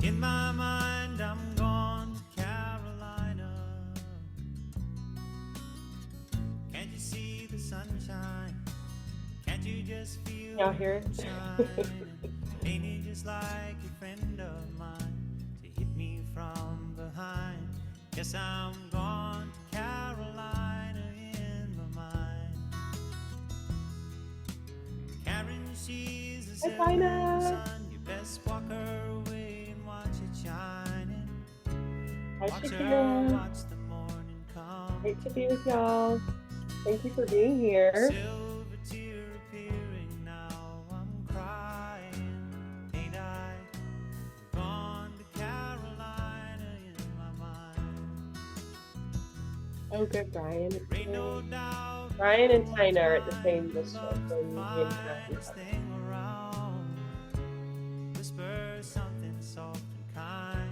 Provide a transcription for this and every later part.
In my mind, I'm gone to Carolina. Can't you see the sunshine? Can't you just feel Y'all the hear it? moonshine? Ain't it just like a friend of mine to hit me from behind? Guess I'm gone to Carolina in my mind. Karen, she's a Hi, setting Tina. sun. You best walk her away and watch it shining. Hi, Watch her Shakira. watch the morning come. Great to be with y'all. Thank you for being here. Silver tear appearing now. I'm crying, ain't I? Gone to Carolina in my mind. Oh, good, Brian. It's There ain't no good. doubt Brian and no Tina are at the time same enough district, so to we and find this thing around. Whisper something soft and kind.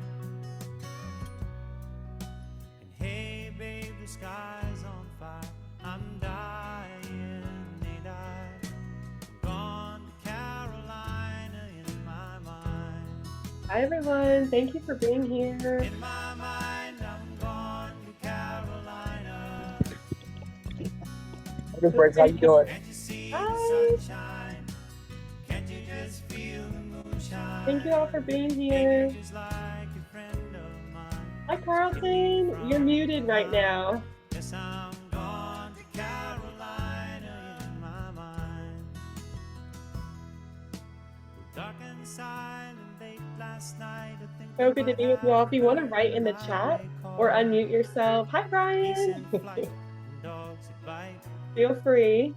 And hey, babe, the sky's on fire. I'm dying, ain't I? I'm gone to Carolina in my mind. Hi, everyone. Thank you for being here. In my mind, I'm gone to Carolina. Good words. How you doing? Can't you see the Hi. sunshine? Can't you just feel the Thank you all moonshine? for being Ain't it here. just like a friend of mine? Hi, Hit me Carlton. You're from muted right behind. now. Yes, I'm gone to Carolina in my mind. Dark and silent late last night. I think So good to about be with you all. If you want to Africa write in and the how chat they or call unmute yourself. Hi, geese Brian. in flight and dogs that bite. Feel free.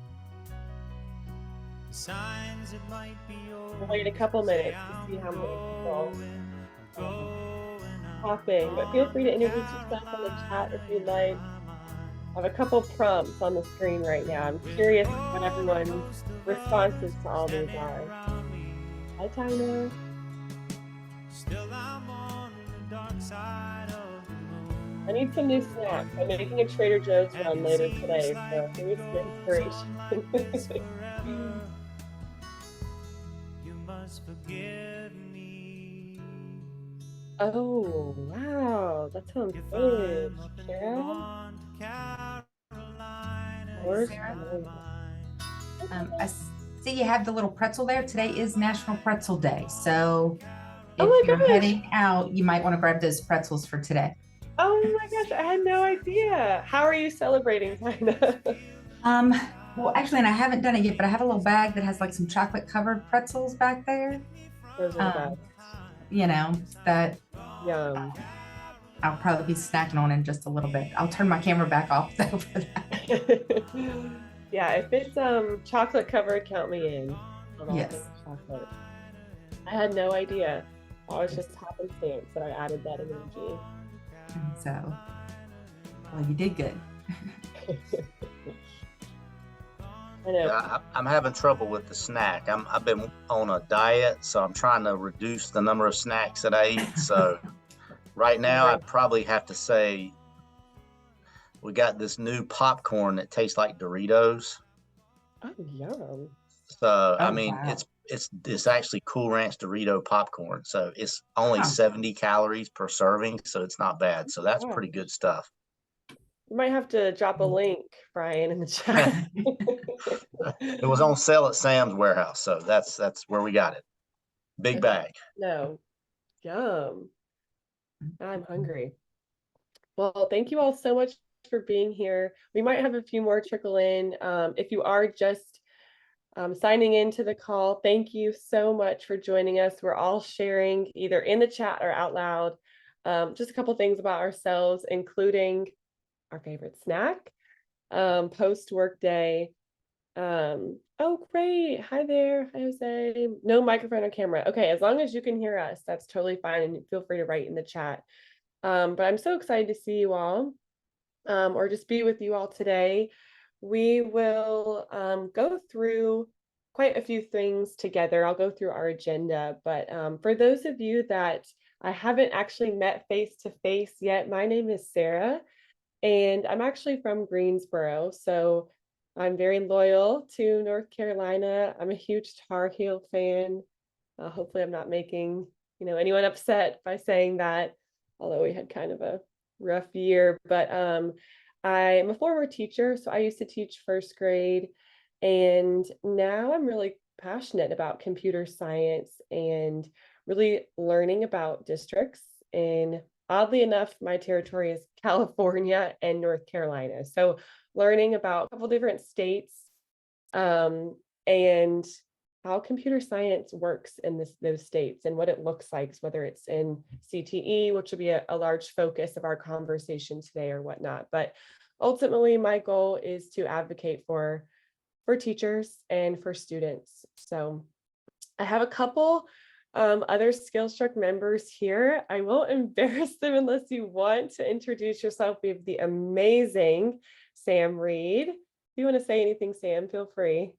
Signs it might be We'll over. wait a couple Say minutes to see I'm how many people growing, growing up, pop in, but feel gone free to to introduce yourself on the chat Carolina if you'd in like. my mind. I have a couple prompts on the screen right now. I'm With a curious what roller everyone's coaster of others responses to all these standing are. around me. Hi, Tina. Still I'm on the dark side of the I moon. need some new snacks. I'm making a Trader Joe's And run it later seems today, like so here's it some goes on like this inspiration. forever. You must forgive me Oh, wow. That sounds if good. I'm up and Shakira? gone to Carolina Hey, Where's in Sarah. my Carolina? mind. I see you have the little pretzel there. Today is National Pretzel Day. So Oh if my you're gosh. heading out, you might want to grab those pretzels for today. Oh my gosh. I had no idea. How are you celebrating, Tina? Um, well, actually, and I haven't done it yet, but I have a little bag that has like some chocolate covered pretzels back there. Those are the best. Um, you know, that Yum. I'll probably be snacking on in just a little bit. I'll turn my camera back off though for that. Yeah, if it's chocolate covered, count me in on all Yes. things chocolate. I had no idea. I was just happenstance that I added that emoji. And so, well, you did good. I know. Yeah, I'm having trouble with the snack. I've been on a diet, so I'm trying to reduce the number of snacks that I eat. So right now, I Right. probably have to say we got this new popcorn that tastes like Doritos. Oh, yum. So I Oh, mean, wow. it's actually Cool Ranch Dorito popcorn. So it's only Huh. 70 calories per serving, so it's not bad. So that's Wow. pretty good stuff. You might have to drop a link, Brian, in the chat. It was on sale at Sam's Warehouse, so that's where we got it. Big Okay. bag. No. Yum. I'm hungry. Well, thank you all so much for being here. We might have a few more trickle in. If you are just signing into the call, thank you so much for joining us. We're all sharing either in the chat or out loud just a couple things about ourselves, including our favorite snack, post work day. Oh, great. Hi there. Hi, Jose. No microphone or camera. Okay, as long as you can hear us, that's totally fine. And feel free to write in the chat. But I'm so excited to see you all or just be with you all today. We will go through quite a few things together. I'll go through our agenda, but for those of you that I haven't actually met face to face yet, my name is Sarah, and I'm actually from Greensboro. So I'm very loyal to North Carolina. I'm a huge Tar Heel fan. Hopefully I'm not making anyone upset by saying that, although we had kind of a rough year. But I'm a former teacher, so I used to teach first grade, and now I'm really passionate about computer science and really learning about districts. And oddly enough, my territory is California and North Carolina. So learning about a couple different states, and how computer science works in those states and what it looks like, whether it's in CTE, which will be a large focus of our conversation today or whatnot. But ultimately, my goal is to advocate for teachers and for students. So I have a couple other Skillstruck members here. I won't embarrass them unless you want to introduce yourself. We have the amazing Sam Reed. If you want to say anything, Sam, feel free.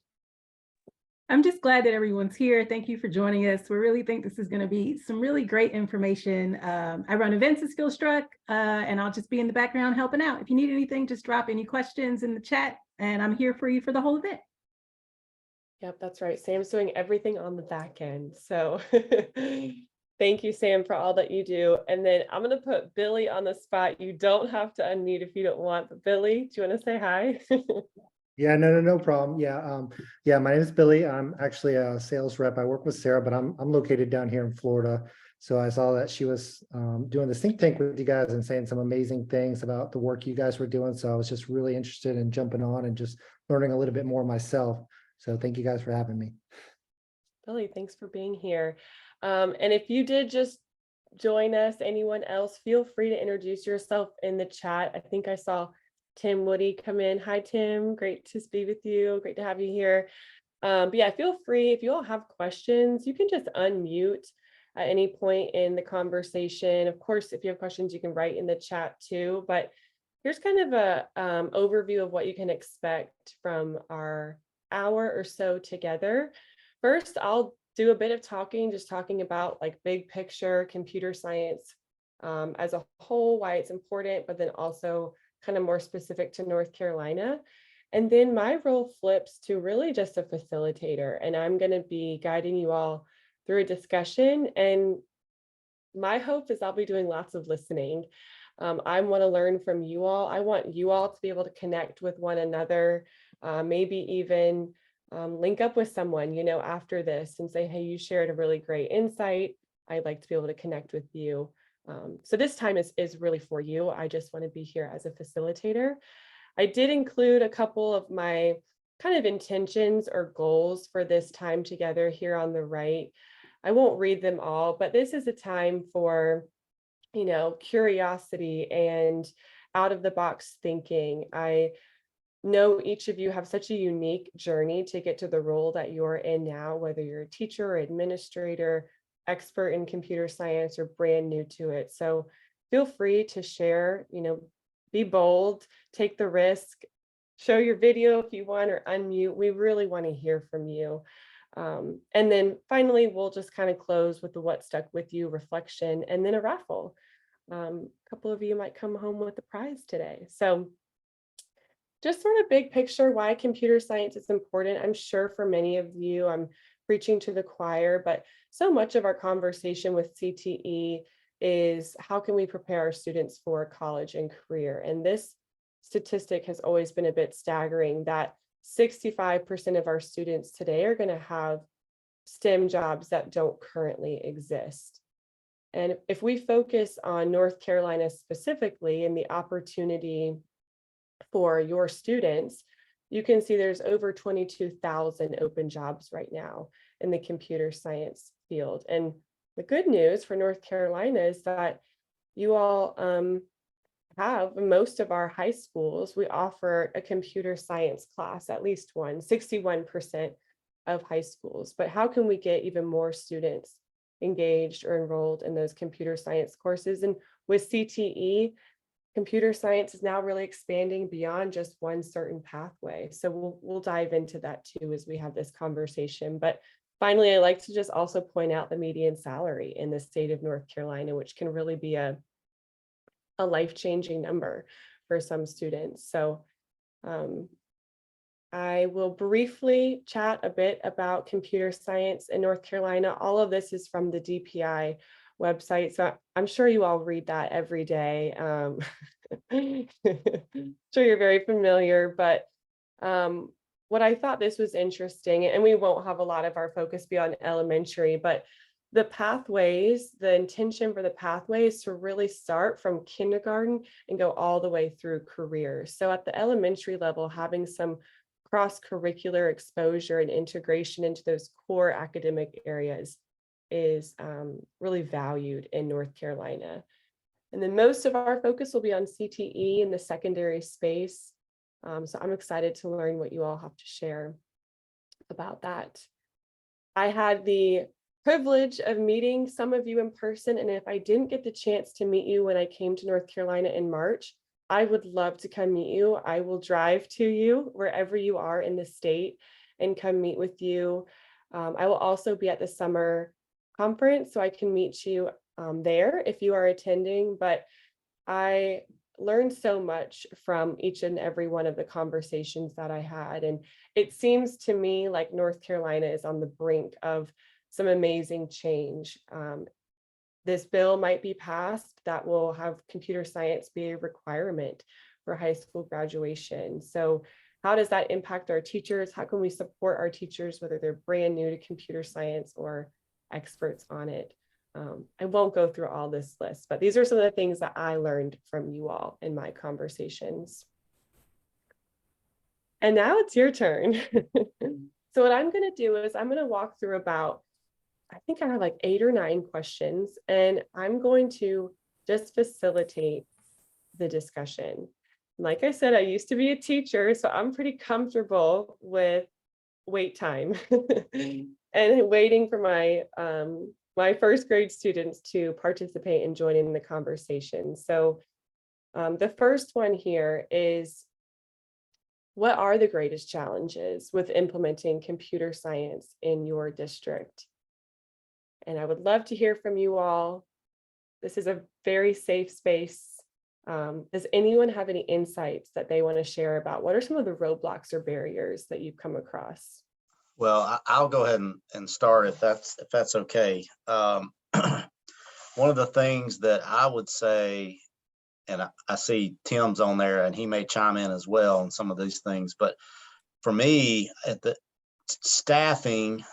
I'm just glad that everyone's here. Thank you for joining us. We really think this is going to be some really great information. I run events at Skillstruck, and I'll just be in the background helping out. If you need anything, just drop any questions in the chat, and I'm here for you for the whole event. Yep, that's right. Sam's doing everything on the back end. So thank you, Sam, for all that you do. And then I'm going to put Billy on the spot. You don't have to unmute if you don't want, but Billy, do you want to say hi? Yeah, no problem. Yeah, my name is Billy. I'm actually a sales rep. I work with Sarah, but I'm located down here in Florida. So I saw that she was doing this think tank with you guys and saying some amazing things about the work you guys were doing. So I was just really interested in jumping on and just learning a little bit more myself. So thank you guys for having me. Billy, thanks for being here. And if you did just join us, anyone else, feel free to introduce yourself in the chat. I think I saw Tim Woody come in. Hi, Tim. Great to be with you. Great to have you here. But yeah, feel free. If you all have questions, you can just unmute at any point in the conversation. Of course, if you have questions, you can write in the chat too. But here's kind of a overview of what you can expect from our hour or so together. First, I'll do a bit of talking, just talking about like big picture computer science as a whole, why it's important, but then also kind of more specific to North Carolina. And then my role flips to really just a facilitator, and I'm going to be guiding you all through a discussion. And my hope is I'll be doing lots of listening. I want to learn from you all. I want you all to be able to connect with one another, maybe even link up with someone, after this and say, hey, you shared a really great insight. I'd like to be able to connect with you. So this time is really for you. I just want to be here as a facilitator. I did include a couple of my kind of intentions or goals for this time together here on the right. I won't read them all, but this is a time for, curiosity and out of the box thinking. I know each of you have such a unique journey to get to the role that you're in now, whether you're a teacher or administrator, expert in computer science, or brand new to it. So feel free to share, be bold, take the risk, show your video if you want, or unmute. We really want to hear from you. And then finally, we'll just kind of close with the what stuck with you reflection and then a raffle. A couple of you might come home with a prize today. So just sort of big picture, why computer science is important. I'm sure for many of you, I'm preaching to the choir, but so much of our conversation with CTE is how can we prepare our students for college and career? And this statistic has always been a bit staggering that 65% of our students today are going to have STEM jobs that don't currently exist. And if we focus on North Carolina specifically and the opportunity for your students, you can see there's over 22,000 open jobs right now in the computer science field. And the good news for North Carolina is that you all have most of our high schools, we offer a computer science class, at least one, 61% of high schools. But how can we get even more students engaged or enrolled in those computer science courses? And with CTE, computer science is now really expanding beyond just one certain pathway. So we'll dive into that too as we have this conversation. But finally, I like to just also point out the median salary in the state of North Carolina, which can really be a life-changing number for some students. So I will briefly chat a bit about computer science in North Carolina. All of this is from the DPI website, so I'm sure you all read that every day. Sure you're very familiar, but what I thought this was interesting, and we won't have a lot of our focus beyond elementary, but the pathways, the intention for the pathways to really start from kindergarten and go all the way through careers. So at the elementary level, having some cross-curricular exposure and integration into those core academic areas is really valued in North Carolina. And then most of our focus will be on CTE in the secondary space. So I'm excited to learn what you all have to share about that. I had the privilege of meeting some of you in person, and if I didn't get the chance to meet you when I came to North Carolina in March, I would love to come meet you. I will drive to you wherever you are in the state and come meet with you. I will also be at the summer conference, so I can meet you there if you are attending, but I learned so much from each and every one of the conversations that I had. And it seems to me like North Carolina is on the brink of some amazing change. This bill might be passed that will have computer science be a requirement for high school graduation. So how does that impact our teachers? How can we support our teachers, whether they're brand new to computer science or experts on it? I won't go through all this list, but these are some of the things that I learned from you all in my conversations. And now it's your turn. So what I'm going to do is I'm going to walk through about, I think I have like 8 or 9 questions, and I'm going to just facilitate the discussion. Like I said, I used to be a teacher, so I'm pretty comfortable with wait time and waiting for my my first grade students to participate and join in the conversation. So the first one here is, what are the greatest challenges with implementing computer science in your district? And I would love to hear from you all. This is a very safe space. Does anyone have any insights that they want to share about what are some of the roadblocks or barriers that you've come across? Well, I'll go ahead and start if that's okay. One of the things that I would say, and I see Tim's on there and he may chime in as well on some of these things, but for me, at the staffing,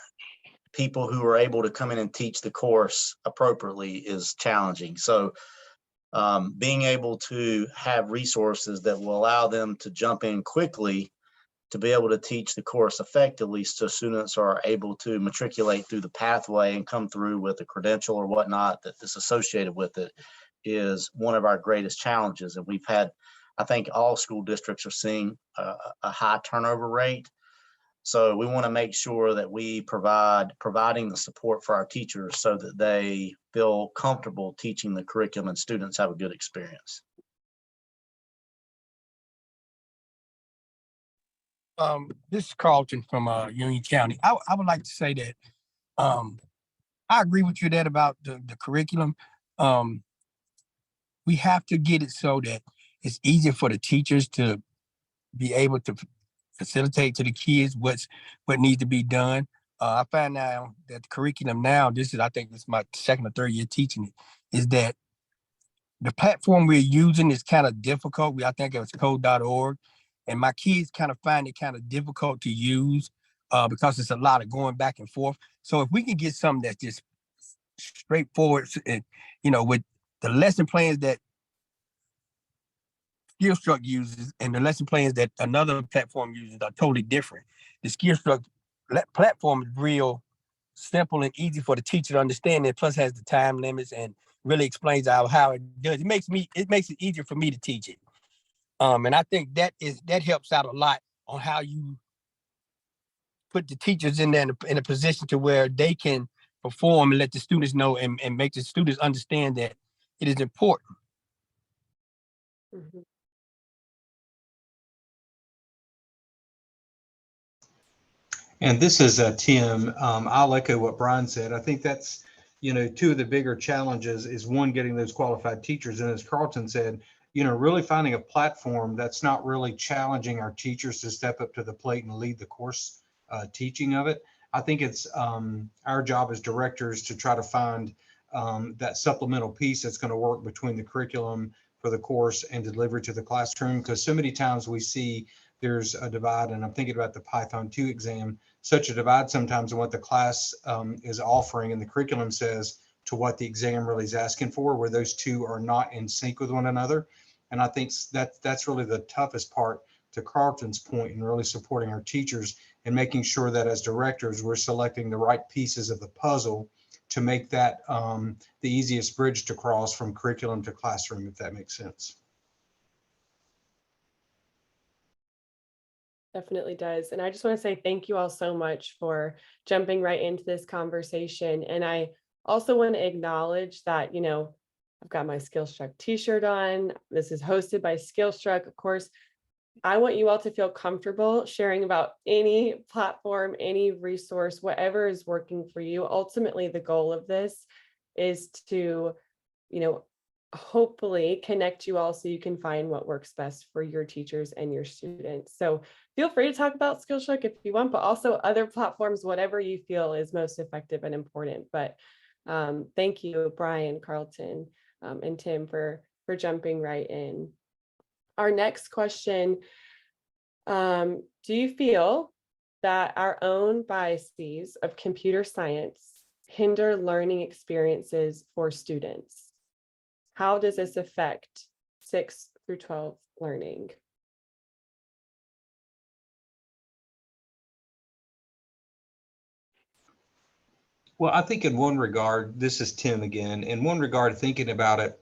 people who are able to come in and teach the course appropriately is challenging. So being able to have resources that will allow them to jump in quickly to be able to teach the course effectively, so students are able to matriculate through the pathway and come through with a credential or whatnot that is associated with it, is one of our greatest challenges. And we've had, I think all school districts are seeing a high turnover rate. So we want to make sure that we providing the support for our teachers so that they feel comfortable teaching the curriculum and students have a good experience. This is Carlton from Union County. I would like to say that I agree with you that about the curriculum. We have to get it so that it's easier for the teachers to be able to facilitate to the kids what needs to be done. I find now that the curriculum now, I think this is my 2nd or 3rd year teaching it, is that the platform we're using is kind of difficult. I think it was code.org. And my kids kind of find it kind of difficult to use because it's a lot of going back and forth. So if we can get something that's just straightforward, and with the lesson plans that SkillStruct uses and the lesson plans that another platform uses are totally different. The SkillStruct platform is real simple and easy for the teacher to understand, and plus has the time limits and really explains how it does. It makes it easier for me to teach it. And I think that helps out a lot on how you put the teachers in there in a position to where they can perform and let the students know and make the students understand that it is important. Mm-hmm. And this is Tim. I'll echo what Brian said. I think that's, 2 of the bigger challenges is one, getting those qualified teachers. And as Carlton said, really finding a platform that's not really challenging our teachers to step up to the plate and lead the course teaching of it. I think it's our job as directors to try to find that supplemental piece that's going to work between the curriculum for the course and delivery to the classroom, because so many times we see there's a divide, and I'm thinking about the Python 2 exam, such a divide sometimes in what the class is offering and the curriculum says to what the exam really is asking for, where those two are not in sync with one another. And I think that's really the toughest part, to Carlton's point, in really supporting our teachers and making sure that as directors, we're selecting the right pieces of the puzzle to make that the easiest bridge to cross from curriculum to classroom, if that makes sense. Definitely does. And I just want to say thank you all so much for jumping right into this conversation. And I also want to acknowledge that, I've got my Skillstruck t-shirt on. This is hosted by Skillstruck. Of course, I want you all to feel comfortable sharing about any platform, any resource, whatever is working for you. Ultimately, the goal of this is to, hopefully connect you all so you can find what works best for your teachers and your students. So feel free to talk about Skillstruck if you want, but also other platforms, whatever you feel is most effective and important. But thank you, Brian, Carlton, and Tim for jumping right in. Our next question, do you feel that our own biases of computer science hinder learning experiences for students? How does this affect 6 through 12 learning? Well, I think in one regard, this is Tim again, in one regard, thinking about it,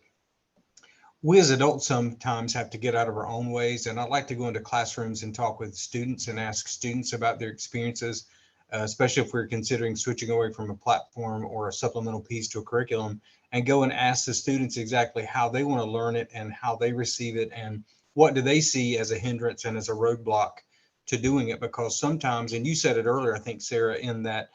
we as adults sometimes have to get out of our own ways. And I like to go into classrooms and talk with students and ask students about their experiences, especially if we're considering switching away from a platform or a supplemental piece to a curriculum, and go and ask the students exactly how they want to learn it and how they receive it and what do they see as a hindrance and as a roadblock to doing it. Because sometimes, and you said it earlier, I think, Sarah, in that,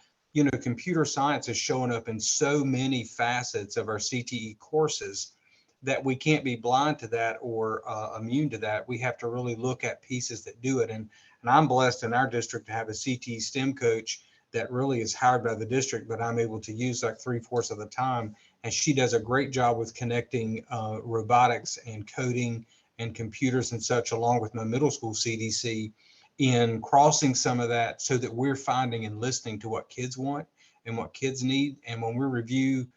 computer science is showing up in so many facets of our CTE courses that we can't be blind to that or immune to that. We have to really look at pieces that do it. And I'm blessed in our district to have a CTE STEM coach that really is hired by the district, but I'm able to use like 3/4 of the time. And she does a great job with connecting robotics and coding and computers and such, along with my middle school CDC, in crossing some of that so that we're finding and listening to what kids want and what kids need. And when we review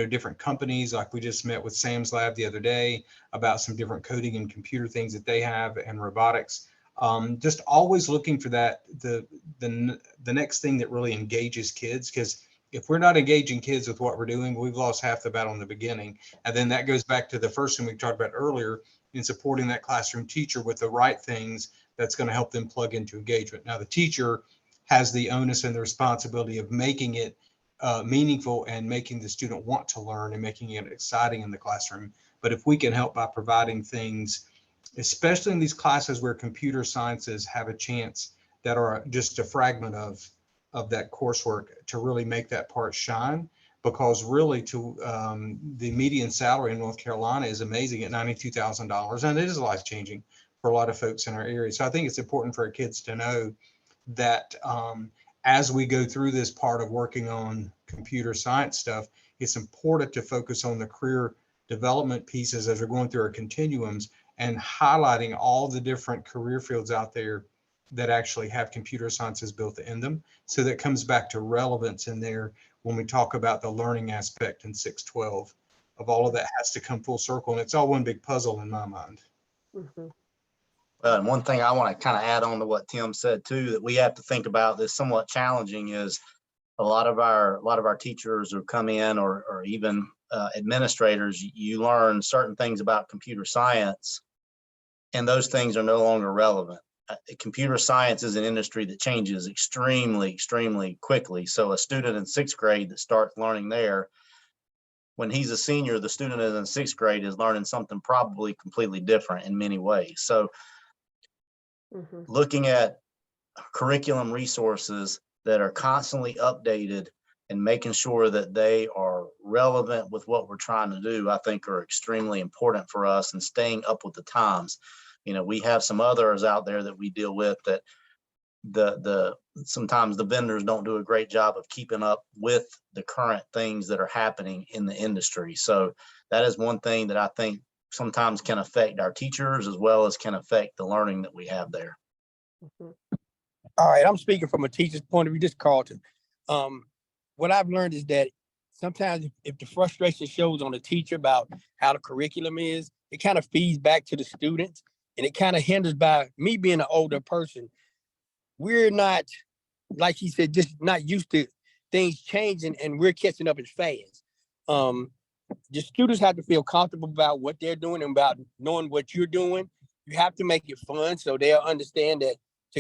different companies, like we just met with Sam's Lab the other day about some different coding and computer things that they have and robotics. Just always looking for that, the next thing that really engages kids, because if we're not engaging kids with what we're doing, we've lost half the battle in the beginning. And then that goes back to the first thing we talked about earlier, in supporting that classroom teacher with the right things that's going to help them plug into engagement. Now, the teacher has the onus and the responsibility of making it meaningful and making the student want to learn and making it exciting in the classroom. But if we can help by providing things, especially in these classes where computer sciences have a chance that are just a fragment of that coursework, to really make that part shine, because really the median salary in North Carolina is amazing at $92,000, and it is life-changing for a lot of folks in our area. So I think it's important for our kids to know that as we go through this part of working on computer science stuff, it's important to focus on the career development pieces as we're going through our continuums and highlighting all the different career fields out there that actually have computer sciences built in them. So that comes back to relevance in there when we talk about the learning aspect in 612 of all of that has to come full circle. And it's all one big puzzle in my mind. Mm-hmm. Well, and one thing I want to kind of add on to what Tim said too, that we have to think about that's somewhat challenging, is a lot of our teachers who come in, or even administrators, you learn certain things about computer science, and those things are no longer relevant. Computer science is an industry that changes extremely, extremely quickly. So a student in 6th grade that starts learning there, when he's a senior, the student in 6th grade is learning something probably completely different in many ways. So looking at curriculum resources that are constantly updated and making sure that they are relevant with what we're trying to do, I think are extremely important for us, and staying up with the times. You know, we have some others out there that we deal with that sometimes the vendors don't do a great job of keeping up with the current things that are happening in the industry. So that is one thing that I think sometimes can affect our teachers as well as can affect the learning that we have there. Mhm. All right, I'm speaking from a teacher's point of view, just Carlton. What I've learned is that sometimes if the frustration shows on the teacher about how the curriculum is, it kind of feeds back to the students, and it kind of hinders by me being an older person. We're not, like he said, just not used to things changing, and we're catching up as fast. The students have to feel comfortable about what they're doing and about knowing what you're doing. You have to make it fun so they'll understand that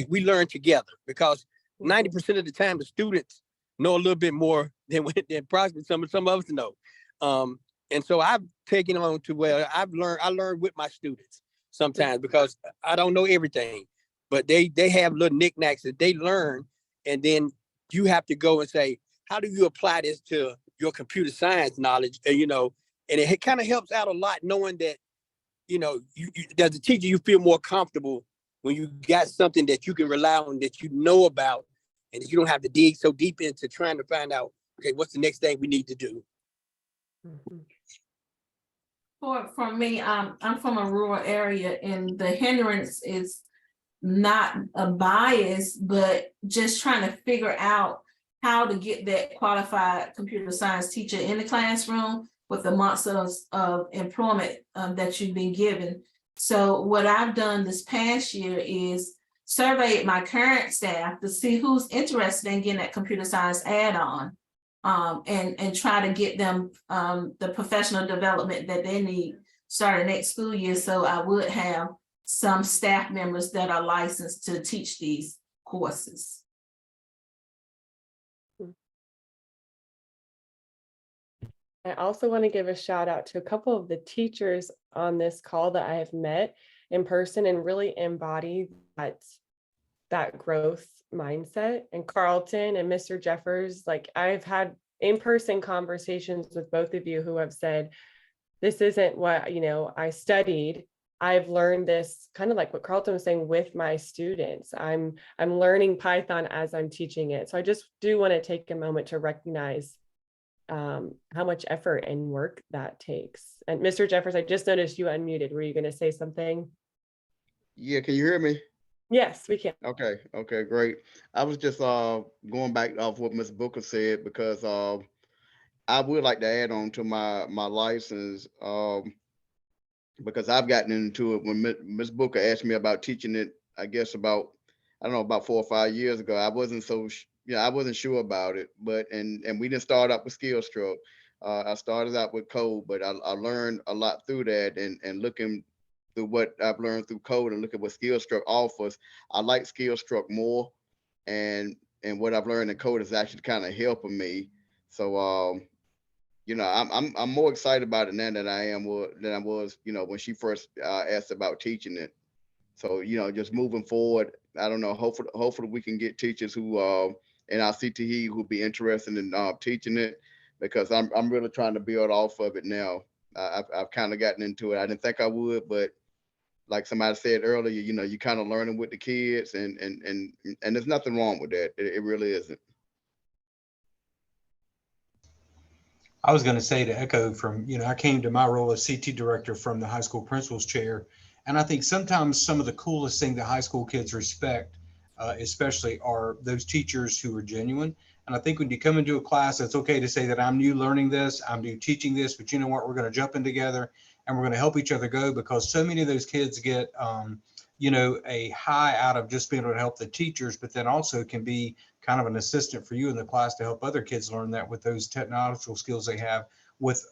we learn together, because 90% of the time the students know a little bit more than probably some of us know. And so I've taken on to where I learn with my students sometimes, because I don't know everything, but they have little knickknacks that they learn, and then you have to go and say, how do you apply this to your computer science knowledge? And it kind of helps out a lot knowing that, you as a teacher, you feel more comfortable when you got something that you can rely on, that you know about, and that you don't have to dig so deep into trying to find out, okay, what's the next thing we need to do? Mhm. For me, I'm from a rural area, and the hindrance is not a bias, but just trying to figure out how to get that qualified computer science teacher in the classroom with the months of employment that you've been given. So what I've done this past year is surveyed my current staff to see who's interested in getting that computer science add-on, and try to get them the professional development that they need starting next school year. So I would have some staff members that are licensed to teach these courses. I also want to give a shout out to a couple of the teachers on this call that I have met in person and really embody that growth mindset. And Carlton and Mr. Jeffers, like, I've had in-person conversations with both of you who have said, this isn't what, I studied. I've learned this, kind of like what Carlton was saying, with my students. I'm learning Python as I'm teaching it. So I just do want to take a moment to recognize how much effort and work that takes. And Mr. Jeffers, I just noticed you unmuted. Were you going to say something? Yeah, can you hear me? Yes, we can. Okay, great. I was just going back off what Ms. Booker said, because I would like to add on to my license, because I've gotten into it when Ms. Booker asked me about teaching it, I guess about 4 or 5 years ago. I wasn't I wasn't sure about it, but and we didn't start up with SkillStroke. I started out with code, but I learned a lot through that, and looking through what I've learned through code and look at what SkillStroke offers, I like SkillStroke more, and what I've learned in code is actually kind of helping me. So I'm more excited about it now than I was when she first asked about teaching it. So just moving forward, I don't know. Hopefully we can get teachers who in our CTE who be interested in teaching it, because I'm really trying to build off of it now. I've kind of gotten into it. I didn't think I would, but like somebody said earlier, you kind of learning with the kids, and there's nothing wrong with that. It really isn't. I was going to say, to echo from, I came to my role as CTE director from the high school principal's chair. And I think sometimes some of the coolest thing that high school kids respect, especially, are those teachers who are genuine. And I think when you come into a class, it's okay to say that I'm new learning this, I'm new teaching this, but you know what, we're going to jump in together and we're going to help each other go, because so many of those kids get, a high out of just being able to help the teachers, but then also can be kind of an assistant for you in the class to help other kids learn that with those technological skills they have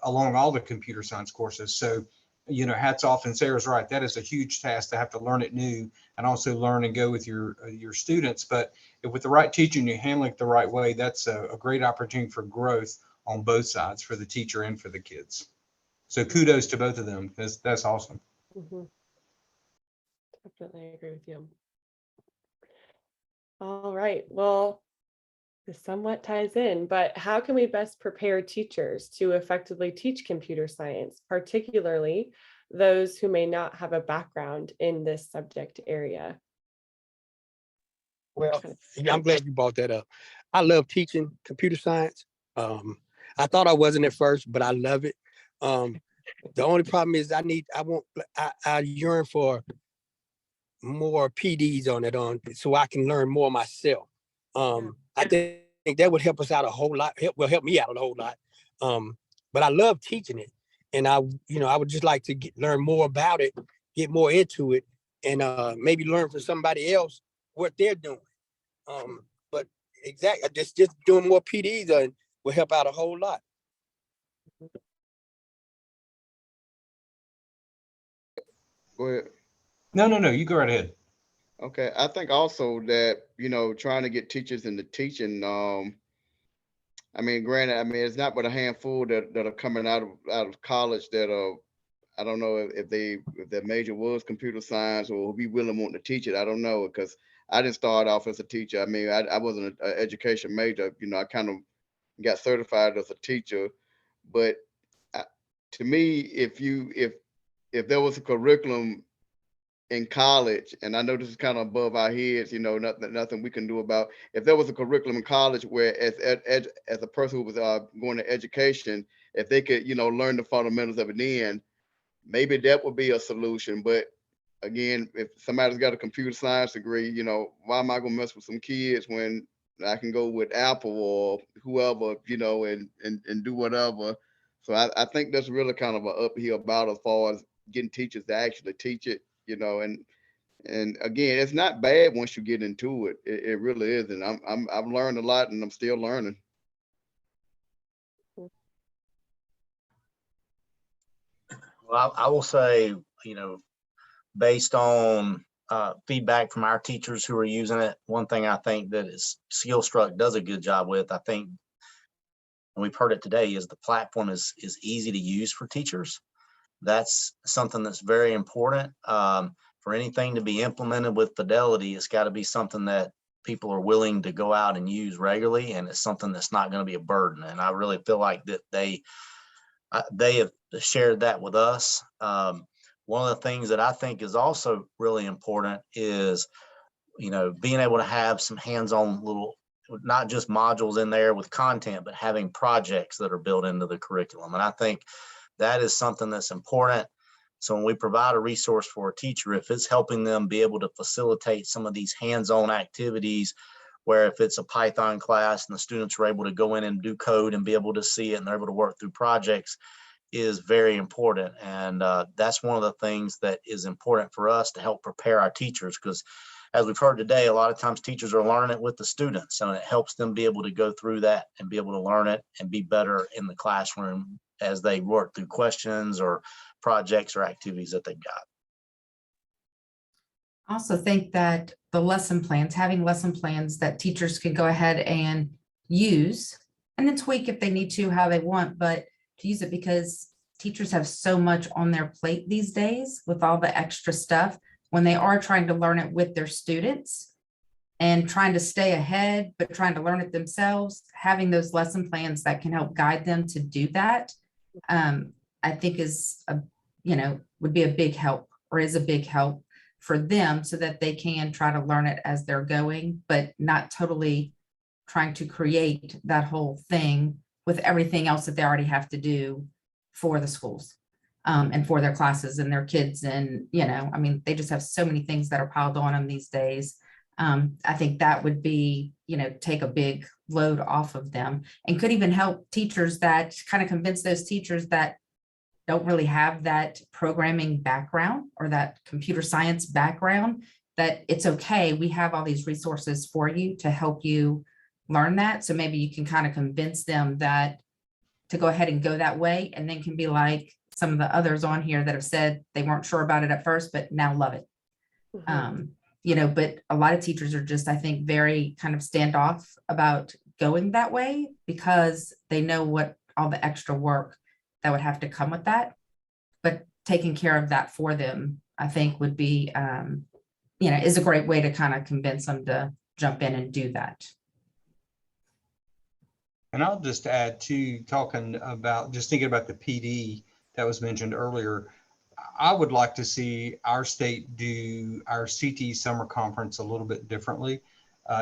along all the computer science courses. So, hats off, and Sarah's right. That is a huge task to have to learn it new and also learn and go with your students. But if with the right teaching, you handle it the right way, that's a great opportunity for growth on both sides, for the teacher and for the kids. So kudos to both of them. That's awesome. Mhm. Definitely agree with you. All right. Well, This somewhat ties in, but how can we best prepare teachers to effectively teach computer science, particularly those who may not have a background in this subject area? Well, yeah, I'm glad you brought that up. I love teaching computer science. I thought I wasn't at first, but I love it. The only problem is I yearn for more PDs on it so I can learn more myself. I think that would help us out a whole lot. Help me out a whole lot. But I love teaching it, and I would just like to learn more about it, get more into it, and maybe learn from somebody else what they're doing. But exactly, just doing more PDs will help out a whole lot. Go ahead. No, you go right ahead. Okay, I think also that, trying to get teachers into teaching, I mean, granted, I mean, it's not but a handful that are coming out of college that are, I don't know if their major was computer science or be willing wanting to teach it. I don't know, because I didn't start off as a teacher. I mean, I wasn't an education major. I kind of got certified as a teacher, but to me, if there was a curriculum in college, and I know this is kind of above our heads, nothing we can do about. If there was a curriculum in college where as a person who was going to education, if they could, learn the fundamentals of it, then maybe that would be a solution. But again, if somebody's got a computer science degree, why am I gonna mess with some kids when I can go with Apple or whoever, and do whatever. So I think that's really kind of an uphill battle as far as getting teachers to actually teach it, and again, it's not bad once you get into it. It really isn't. I've learned a lot, and I'm still learning. Well, I will say, based on feedback from our teachers who are using it, one thing I think that SkillStruck does a good job with, I think, and we've heard it today, is the platform is easy to use for teachers. That's something that's very important. For anything to be implemented with fidelity, it's got to be something that people are willing to go out and use regularly, and it's something that's not going to be a burden. And I really feel like that they have shared that with us. One of the things that I think is also really important is, being able to have some hands-on little, not just modules in there with content, but having projects that are built into the curriculum. And I think that is something that's important. So when we provide a resource for a teacher, if it's helping them be able to facilitate some of these hands-on activities, where if it's a Python class and the students are able to go in and do code and be able to see it and they're able to work through projects, is very important. And that's one of the things that is important for us to help prepare our teachers, because as we've heard today, a lot of times teachers are learning it with the students, and it helps them be able to go through that and be able to learn it and be better in the classroom as they work through questions or projects or activities that they've got. I also think that the lesson plans, having lesson plans that teachers can go ahead and use and then tweak if they need to, how they want, but to use it, because teachers have so much on their plate these days with all the extra stuff when they are trying to learn it with their students and trying to stay ahead, but trying to learn it themselves. Having those lesson plans that can help guide them to do that, I think would be a big help, or is a big help for them, so that they can try to learn it as they're going, but not totally trying to create that whole thing with everything else that they already have to do for the schools and for their classes and their kids. And, they just have so many things that are piled on them these days. I think that would be, take a big load off of them, and could even help teachers, that kind of convince those teachers that don't really have that programming background or that computer science background, that it's okay. We have all these resources for you to help you learn that. So maybe you can kind of convince them that to go ahead and go that way, and then can be like some of the others on here that have said they weren't sure about it at first, but now love it. But a lot of teachers are just, I think, very kind of standoff about going that way, because they know what all the extra work that would have to come with that. But taking care of that for them, I think, would be, is a great way to kind of convince them to jump in and do that. And I'll just add to talking about, just thinking about the PD that was mentioned earlier. I would like to see our state do our CTE summer conference a little bit differently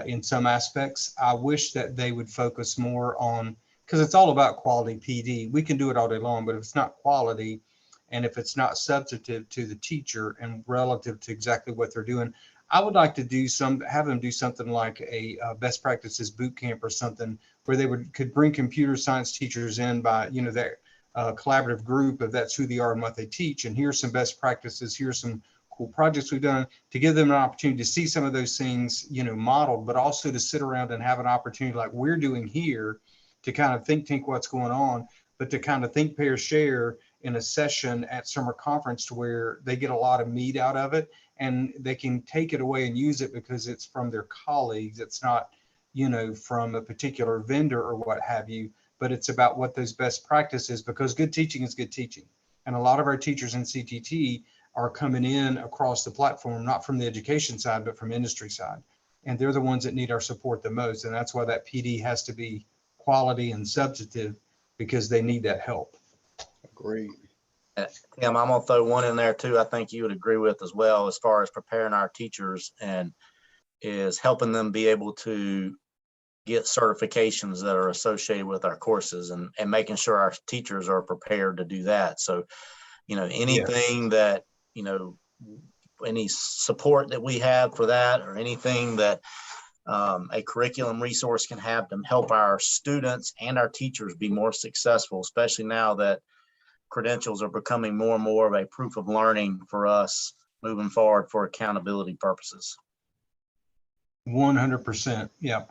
in some aspects. I wish that they would focus more on, because it's all about quality PD. We can do it all day long, but if it's not quality and if it's not substantive to the teacher and relative to exactly what they're doing, I would like to have them do something like a best practices boot camp or something where they could bring computer science teachers in by, their collaborative group, if that's who they are and what they teach. And here's some best practices. Here's some cool projects we've done, to give them an opportunity to see some of those things, modeled, but also to sit around and have an opportunity like we're doing here to kind of think what's going on, but to kind of think, pair, share in a session at summer conference to where they get a lot of meat out of it and they can take it away and use it because it's from their colleagues. It's not, from a particular vendor or what have you, but it's about what those best practices, because good teaching is good teaching. And a lot of our teachers in CTT are coming in across the platform, not from the education side, but from industry side. And they're the ones that need our support the most. And that's why that PD has to be quality and substantive, because they need that help. Agreed. Tim, I'm gonna throw one in there too. I think you would agree with as well, as far as preparing our teachers and is helping them be able to get certifications that are associated with our courses and making sure our teachers are prepared to do that. So, anything that, any support that we have for that, or anything that a curriculum resource can have to help our students and our teachers be more successful, especially now that credentials are becoming more and more of a proof of learning for us moving forward for accountability purposes. 100%. Yeah,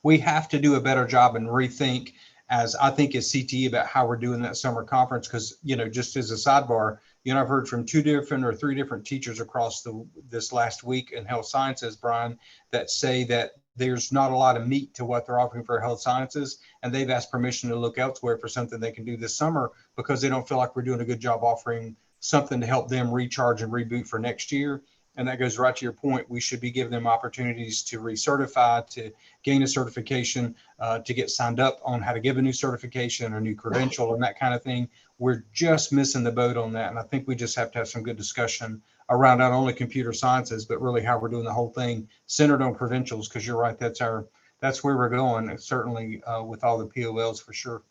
we have to do a better job and rethink, as I think as CTE, about how we're doing that summer conference. Because, just as a sidebar, I've heard from 2 different or 3 different teachers across this last week in health sciences, Brian, that say that there's not a lot of meat to what they're offering for health sciences. And they've asked permission to look elsewhere for something they can do this summer because they don't feel like we're doing a good job offering something to help them recharge and reboot for next year. And that goes right to your point. We should be giving them opportunities to recertify, to gain a certification, to get signed up on how to give a new certification or new credential and that kind of thing. We're just missing the boat on that. And I think we just have to have some good discussion around not only computer sciences, but really how we're doing the whole thing centered on credentials. Because you're right, that's where we're going, certainly with all the POLs for sure.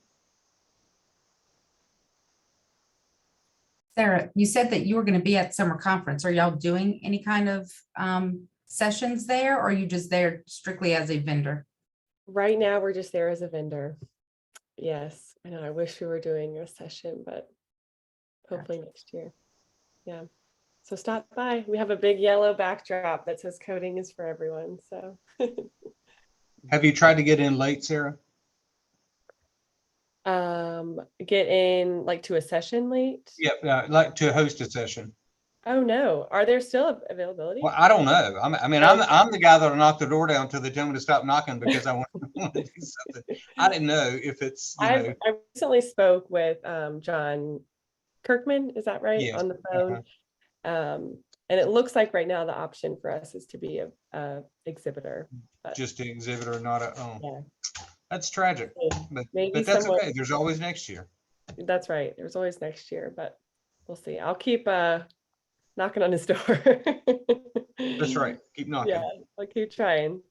Sarah, you said that you were going to be at summer conference. Are y'all doing any kind of sessions there, or are you just there strictly as a vendor? Right now, we're just there as a vendor. Yes, I know. I wish we were doing a session, but hopefully next year. Yeah. So stop by. We have a big yellow backdrop that says coding is for everyone. So. Have you tried to get in late, Sarah? Get in like to a session late? Yeah, like to host a session. Oh no, are there still availability? Well, I don't know. I'm the guy that'll knock the door down until they tell me to stop knocking because I want to do something. I didn't know if it's, I recently spoke with John Kirkman, is that right? Yes. On the phone. And it looks like right now the option for us is to be a exhibitor. But just an exhibitor, not a yeah. That's tragic. But that's okay. There's always next year. That's right. There's always next year, but we'll see. I'll keep knocking on his door. That's right. Keep knocking. Yeah, I'll keep trying.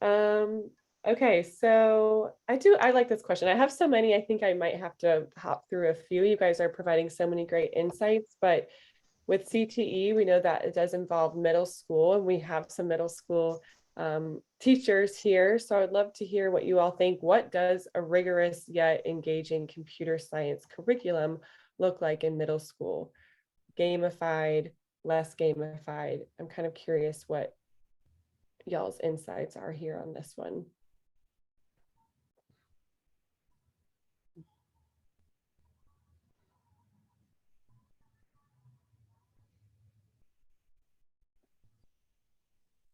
Okay, so I like this question. I have so many, I think I might have to hop through a few. You guys are providing so many great insights, but with CTE, we know that it does involve middle school, and we have some middle school teachers here. So I would love to hear what you all think. What does a rigorous yet engaging computer science curriculum look like in middle school? Gamified, less gamified? I'm kind of curious what y'all's insights are here on this one.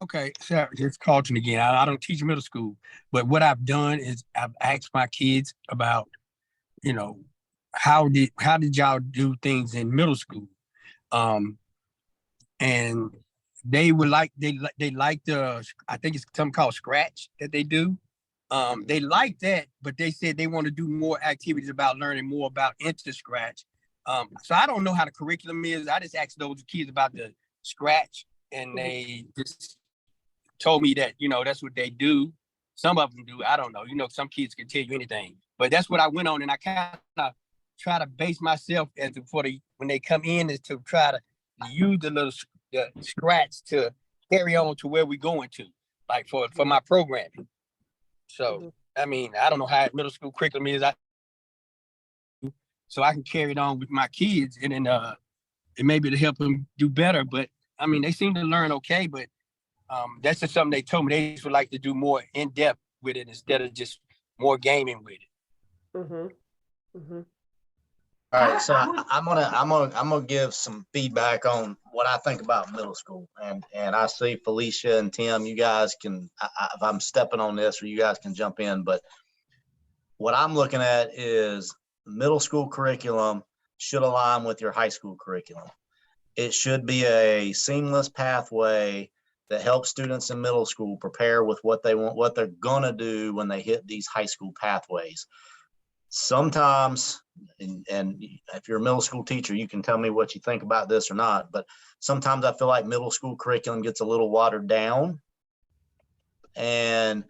Okay, so it's Carlton again. I don't teach middle school, but what I've done is I've asked my kids about, how did y'all do things in middle school? And they would like they like the, I think it's something called Scratch that they do. They like that, but they said they want to do more activities about learning more about Scratch. So I don't know how the curriculum is. I just asked those kids about the Scratch, and they just told me that, that's what they do. Some of them do. I don't know. Some kids can tell you anything, but that's what I went on. And I kind of try to base myself as when they come in is to try to use the Scratch to carry on to where we're going to, like for my programming. So, I mean, I don't know how middle school curriculum is. So I can carry it on with my kids, and then it maybe to help them do better. But I mean, they seem to learn okay, but that's just something they told me they just would like to do more in depth with it instead of just more gaming with it. All right, so I'm gonna give some feedback on what I think about middle school, and I see Felicia and Tim, you guys can, if I'm stepping on this, or you guys can jump in, but what I'm looking at is middle school curriculum should align with your high school curriculum. It should be a seamless pathway that helps students in middle school prepare with what they want, what they're gonna do when they hit these high school pathways. Sometimes, and if you're a middle school teacher, you can tell me what you think about this or not, but sometimes I feel like middle school curriculum gets a little watered down. And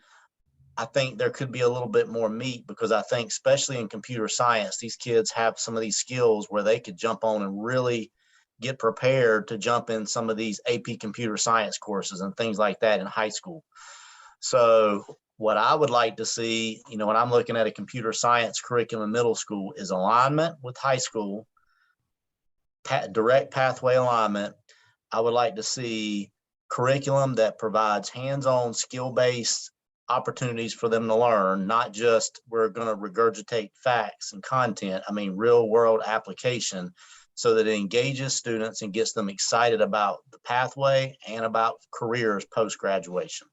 I think there could be a little bit more meat, because I think, especially in computer science, these kids have some of these skills where they could jump on and really get prepared to jump in some of these AP computer science courses and things like that in high school. So what I would like to see, when I'm looking at a computer science curriculum in middle school, is alignment with high school, direct pathway alignment. I would like to see curriculum that provides hands-on, skill-based opportunities for them to learn, not just we're going to regurgitate facts and content. I mean, real-world application, so that it engages students and gets them excited about the pathway and about careers post-graduation.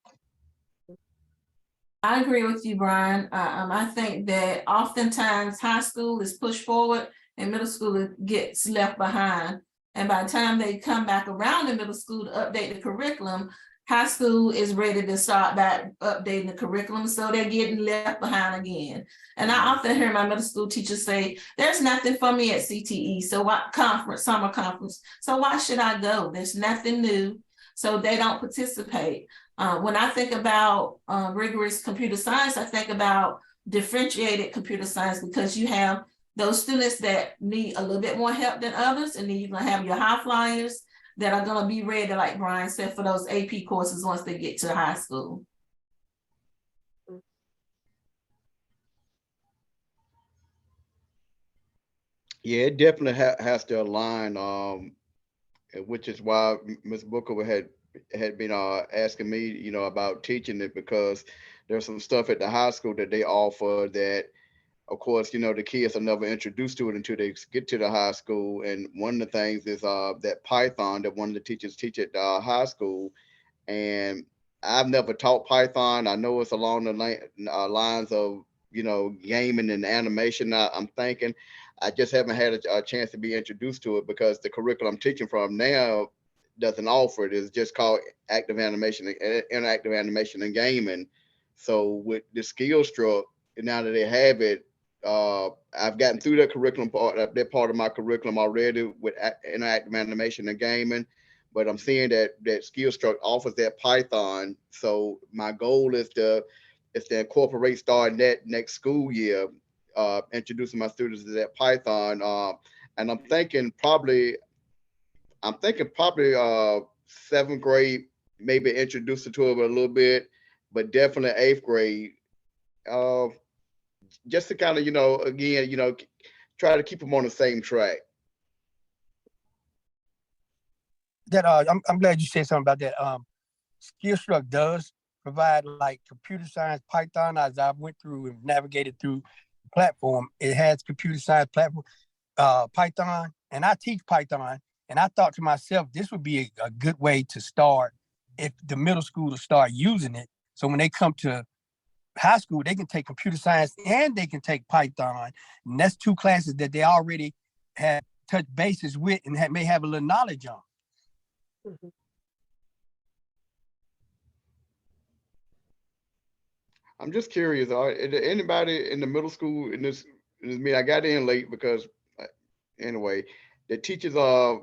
I agree with you, Brian. I think that oftentimes high school is pushed forward and middle school gets left behind. And by the time they come back around in middle school to update the curriculum, high school is ready to start back updating the curriculum. So they're getting left behind again. And I often hear my middle school teachers say, there's nothing for me at CTE. So what conference, summer conference. So why should I go? There's nothing new. So they don't participate. When I think about rigorous computer science, I think about differentiated computer science, because you have those students that need a little bit more help than others, and then you're gonna have your high flyers that are gonna be ready, like Brian said, for those AP courses once they get to high school. Yeah, it definitely has to align, which is why Ms. Booker had been asking me, about teaching it, because there's some stuff at the high school that they offer that, of course, the kids are never introduced to it until they get to the high school. And one of the things is that Python that one of the teachers teach at the high school. And I've never taught Python. I know it's along the lines of, gaming and animation. I'm thinking I just haven't had a chance to be introduced to it, because the curriculum I'm teaching from now doesn't offer it. It's just called active animation, interactive animation and gaming. So with the skill struck, now that they have it, I've gotten through that curriculum part, that part of my curriculum already with interactive animation and gaming, but I'm seeing that skill struck offers that Python. So my goal is to incorporate starting that next school year, introducing my students to that Python. And I'm thinking probably 7th grade, maybe introduce it to them a little bit, but definitely 8th grade. Just to kind of, again, try to keep them on the same track. That I'm glad you said something about that. Skillstruck does provide like computer science Python. As I went through and navigated through the platform, it has computer science platform Python, and I teach Python. And I thought to myself, this would be a good way to start if the middle school to start using it. So when they come to high school, they can take computer science and they can take Python. And that's 2 classes that they already have touched bases with and may have a little knowledge on. I'm just curious, is there anybody in the middle school in this meeting? I got in late because anyway, the teachers are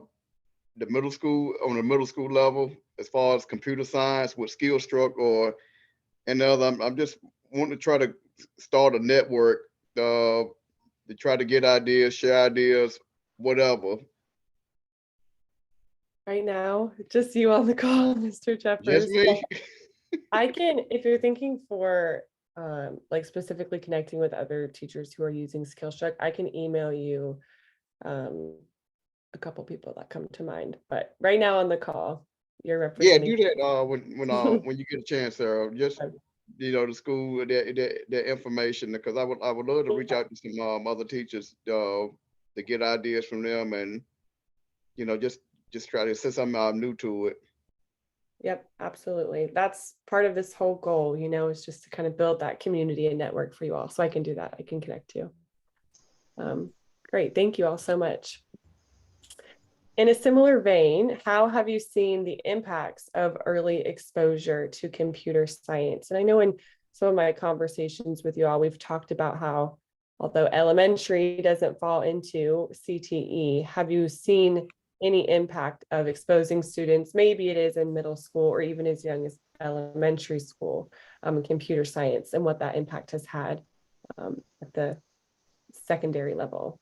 the middle school on the middle school level as far as computer science with skill struck or and the other. I'm just wanting to try to start a network to try to get ideas, share ideas, whatever. Right now, just you on the call, Mr. Just Jeffers. me. I can, if you're thinking for like specifically connecting with other teachers who are using Skillstruck, I can email you a couple people that come to mind. But right now on the call, you're Yeah, representing. do that when you get a chance, Sarah. Just the school their information, because I would love to reach out to some other teachers to get ideas from them, and just try to, since I'm new to it. Yep, absolutely. That's part of this whole goal, is just to kind of build that community and network for you all. So I can do that. I can connect you. Great. Thank you all so much. In a similar vein, how have you seen the impacts of early exposure to computer science? And I know in some of my conversations with you all, we've talked about how, although elementary doesn't fall into CTE, have you seen any impact of exposing students, maybe it is in middle school or even as young as elementary school, computer science, and what that impact has had at the secondary level?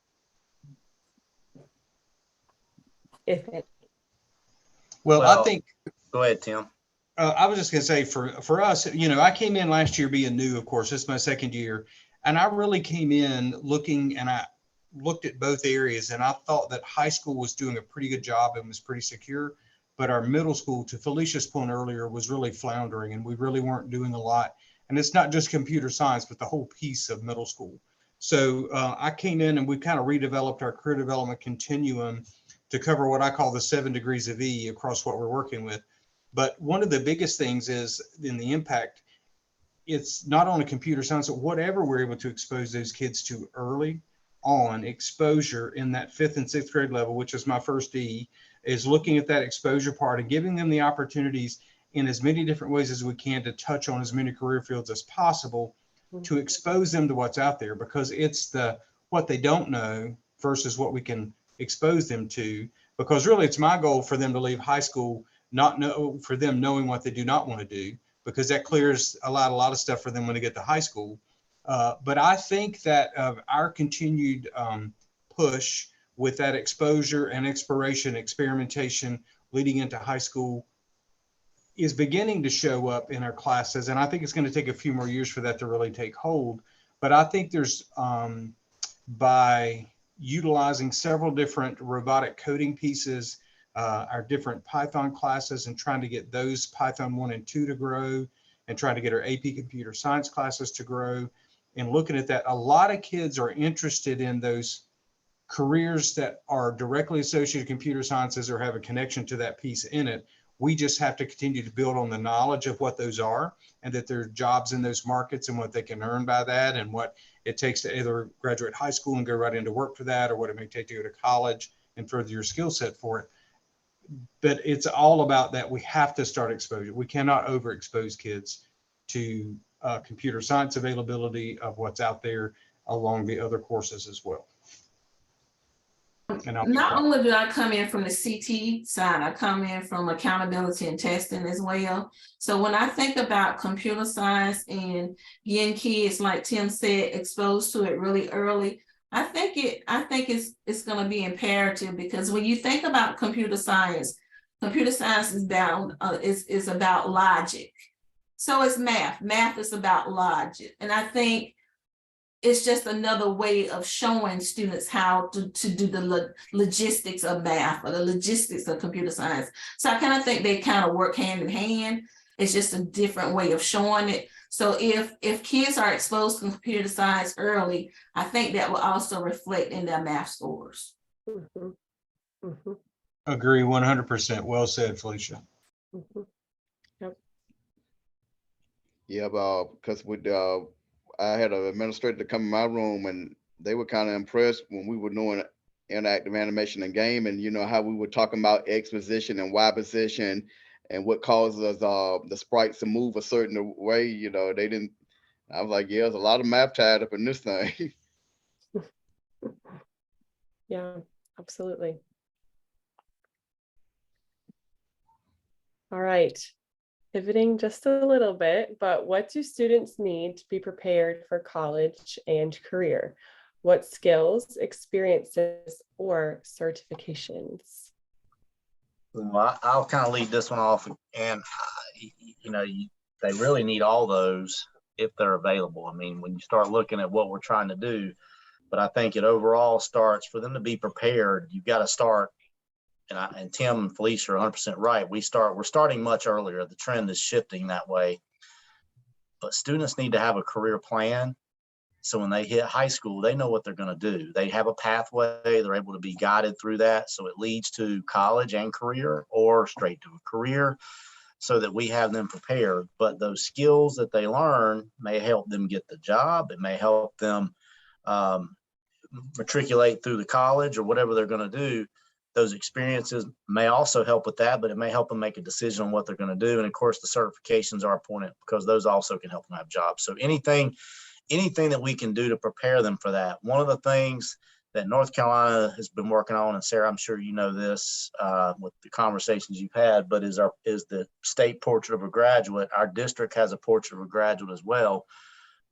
If it. Well, I Well, think, Go ahead, Tim. I was just gonna say for us, I came in last year being new, of course, it's my second year. And I really came in looking, and I looked at both areas, and I thought that high school was doing a pretty good job and was pretty secure. But our middle school, to Felicia's point earlier, was really floundering, and we really weren't doing a lot. And it's not just computer science, but the whole piece of middle school. So I came in and we kind of redeveloped our career development continuum to cover what I call the 7 degrees of E across what we're working with. But one of the biggest things is in the impact, it's not only computer science, but whatever we're able to expose those kids to early on, exposure in that 5th and 6th grade level, which is my first E, is looking at that exposure part and giving them the opportunities in as many different ways as we can to touch on as many career fields as possible, to expose them to what's out there, because it's what they don't know versus what we can expose them to. Because really it's my goal for them to leave high school for them knowing what they do not want to do, because that clears a lot of stuff for them when they get to high school. But I think that our continued push with that exposure and experimentation leading into high school is beginning to show up in our classes. And I think it's going to take a few more years for that to really take hold. But I think there's, by utilizing several different robotic coding pieces, our different Python classes, and trying to get those Python 1 and 2 to grow, and trying to get our AP computer science classes to grow, and looking at that, a lot of kids are interested in those careers that are directly associated with computer sciences or have a connection to that piece in it. We just have to continue to build on the knowledge of what those are, and that there are jobs in those markets and what they can earn by that, and what it takes to either graduate high school and go right into work for that, or what it may take to go to college and further your skill set for it. But it's all about that. We have to start exposure. We cannot overexpose kids to computer science availability of what's out there along the other courses as well. Not only do I come in from the CT side, I come in from accountability and testing as well. So when I think about computer science and getting kids, like Tim said, exposed to it really early, I think it's going to be imperative, because when you think about computer science is about logic. So is math. Math is about logic, and I think it's just another way of showing students how to do the logistics of math or the logistics of computer science. So I kind of think they kind of work hand in hand. It's just a different way of showing it. So if kids are exposed to computer science early, I think that will also reflect in their math scores. Mm-hmm. Mm-hmm. Agree 100%. Well said, Felicia. Mm-hmm. Yep. Yeah, because with I had an administrator to come in my room, and they were kind of impressed when we were doing interactive animation and game, and how we were talking about X position and Y position and what causes the sprites to move a certain way. They didn't. I was like, yeah, there's a lot of math tied up in this thing. Yeah, absolutely. All right, pivoting just a little bit, but what do students need to be prepared for college and career? What skills, experiences, or certifications? Well, I'll kind of lead this one off, and they really need all those if they're available. I mean, when you start looking at what we're trying to do, but I think it overall starts for them to be prepared. You've got to start, and Tim and Felicia are 100% right. We're starting much earlier. The trend is shifting that way, but students need to have a career plan. So when they hit high school, they know what they're going to do. They have a pathway. They're able to be guided through that. So it leads to college and career, or straight to a career, so that we have them prepared. But those skills that they learn may help them get the job. It may help them matriculate through the college or whatever they're going to do. Those experiences may also help with that, but it may help them make a decision on what they're going to do. And of course, the certifications are important because those also can help them have jobs. So anything that we can do to prepare them for that. One of the things that North Carolina has been working on, and Sarah, I'm sure you know this with the conversations you've had, but is the state portrait of a graduate. Our district has a portrait of a graduate as well,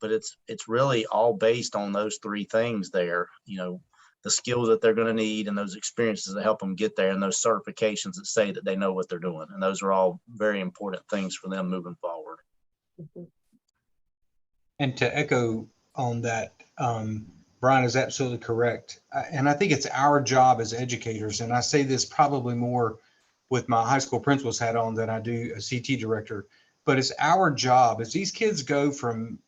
but it's really all based on those three things there. The skills that they're going to need and those experiences that help them get there, and those certifications that say that they know what they're doing. And those are all very important things for them moving forward. Mhm. And to echo on that, Brian is absolutely correct. And I think it's our job as educators, and I say this probably more with my high school principal's hat on than I do a CTE director, but it's our job as these kids go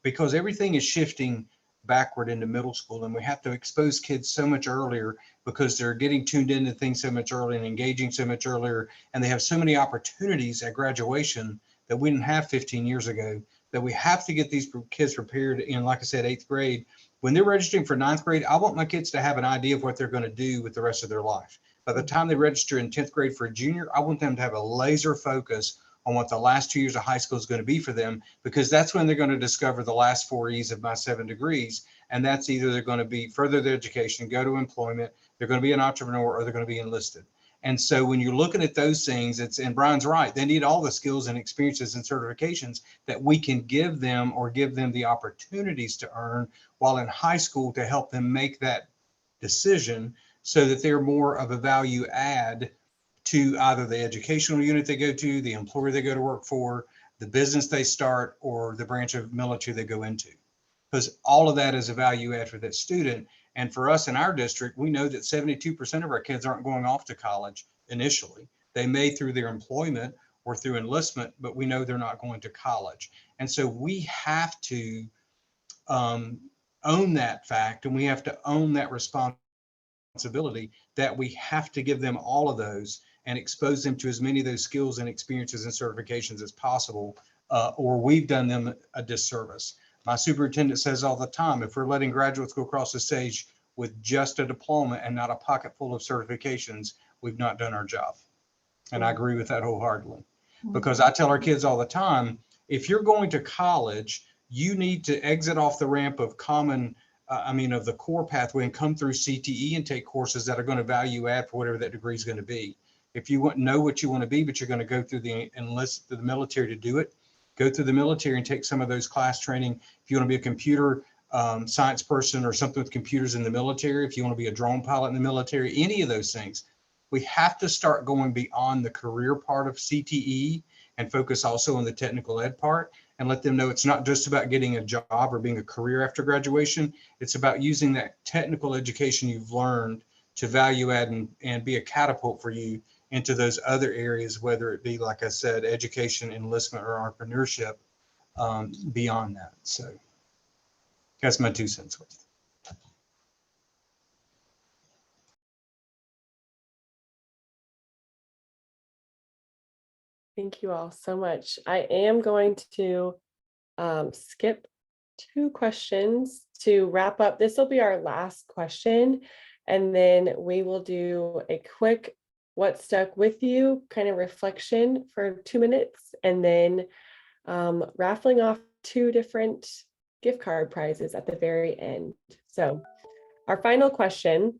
because everything is shifting backward into middle school, and we have to expose kids so much earlier because they're getting tuned into things so much earlier and engaging so much earlier, and they have so many opportunities at graduation that we didn't have 15 years ago, that we have to get these kids prepared in, like I said, 8th grade. When they're registering for 9th grade, I want my kids to have an idea of what they're going to do with the rest of their life. By the time they register in 10th grade for a junior, I want them to have a laser focus on what the last 2 years of high school is going to be for them, because that's when they're going to discover the last 4 E's of my 7 degrees. And that's either they're going to be further their education, go to employment, they're going to be an entrepreneur, or they're going to be enlisted. And so when you're looking at those things, and Brian's right, they need all the skills and experiences and certifications that we can give them, or give them the opportunities to earn while in high school, to help them make that decision so that they're more of a value add to either the educational unit they go to, the employer they go to work for, the business they start, or the branch of military they go into. Because all of that is a value add for that student. And for us in our district, we know that 72% of our kids aren't going off to college initially. They may through their employment or through enlistment, but we know they're not going to college. And so we have to own that fact, and we have to own that responsibility that we have to give them all of those and expose them to as many of those skills and experiences and certifications as possible, or we've done them a disservice. My superintendent says all the time, if we're letting graduates go across the stage with just a diploma and not a pocket full of certifications, we've not done our job. And I agree with that wholeheartedly, because I tell our kids all the time, if you're going to college, you need to exit off the ramp of of the core pathway and come through CTE and take courses that are going to value add for whatever that degree is going to be. If you know what you want to be, but you're going to go through the military to do it, go through the military and take some of those class training. If you want to be a computer science person or something with computers in the military, if you want to be a drone pilot in the military, any of those things, we have to start going beyond the career part of CTE and focus also on the technical ed part, and let them know it's not just about getting a job or being a career after graduation. It's about using that technical education you've learned to value add and be a catapult for you into those other areas, whether it be, like I said, education, enlistment, or entrepreneurship beyond that. So that's my 2 cents worth. Thank you all so much. I am going to skip 2 questions to wrap up. This will be our last question, and then we will do a quick what stuck with you kind of reflection for 2 minutes, and then raffling off 2 different gift card prizes at the very end. So our final question,